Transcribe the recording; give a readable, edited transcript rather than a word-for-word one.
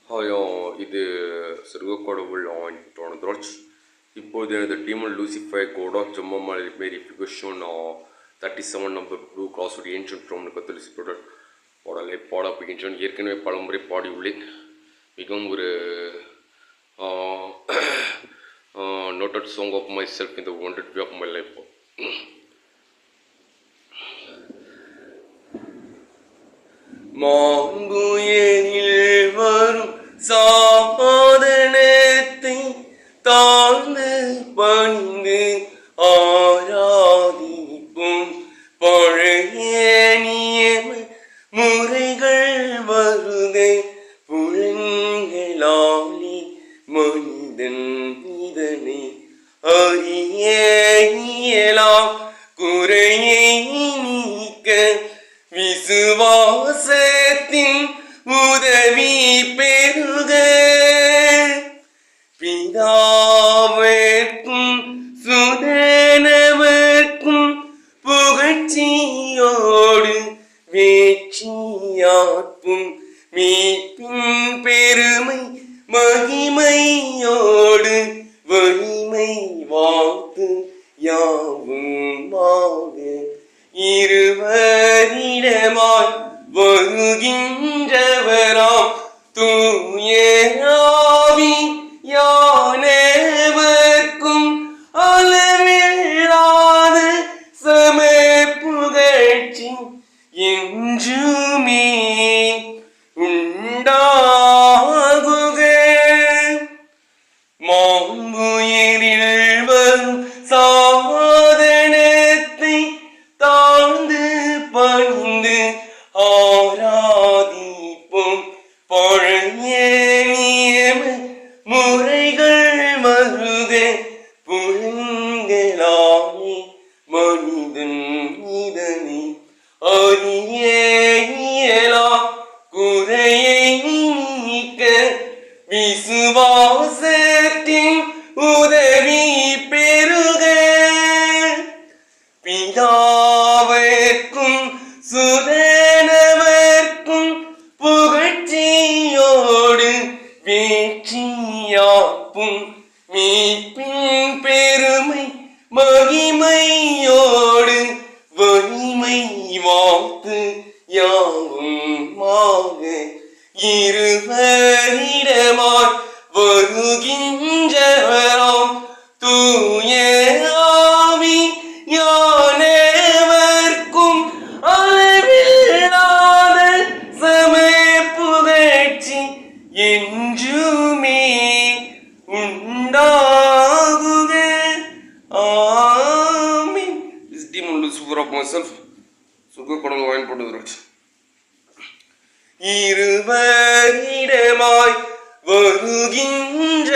இது சிறுகொடவுள் Tornadroch. இப்போது எனது டீமில் லூசிஃபை கோடா Jammu verification 37 number blue cross ancient from கத்தலிசிப்ரோடர் பாடலை பாடப்படுகின்றன. ஏற்கனவே பலமுறை பாடியுள்ளேன். மிகவும் ஒரு noted song of myself in the wanted way of my life. மாம்புயலில் வரும் சாதனத்தை தாழ்ந்து பணிந்து ஆராதிப்போம். பழைய நியம முறைகள் வருகை புலன்களாலே மனிதன் இதனை அறிய இயலாம். குறையை நீக்க விசுவாசத்தின் உதவி பெறுக. பிதாவிற்கும் சுதனவர்க்கும் புகழ்ச்சியோடு வேட்சியாற்றும் மீட்பின் பெருமை மகிமையோடு வலிமை வாழ்த்து யாவுமாக இருவரிடமாய் வருகின்றவராம் தூய ஆவி யானவர்க்கும் அளவில்லாத சம புகழ்ச்சி என்றுமே உண்டாகுக. மாம்புயரில் வரும் சாதனத்தை தாழ்ந்து பணிந்து ஆராதிப்போம். பழைய நியம முறைகள் வருக புலன்களாலே மனிதன் இதனை அறிய இயலாம். குறையை நீக்க விசுவாசத்தின் உதவி பெறுக. பிதாவிற்கும் சுதனவர்க்கும் புகழ்ச்சியோடு வேட்சியாற்றும் மீட்பின் பெருமை மகிமையோடு வலிமை வாழ்த்து யாவுமாக இருவரிடமாய் வருகின்றவராம் தூய ஆவி யானவர்க்கும் அளவில்லாத சம புகழ்ச்சி என்றுமே உண்டாகுக. ஆமென். This demon Lucifer of myself. சுகப்படல் வாய்ப்படுகிறார். இருவரிடமாய் வருகின்ற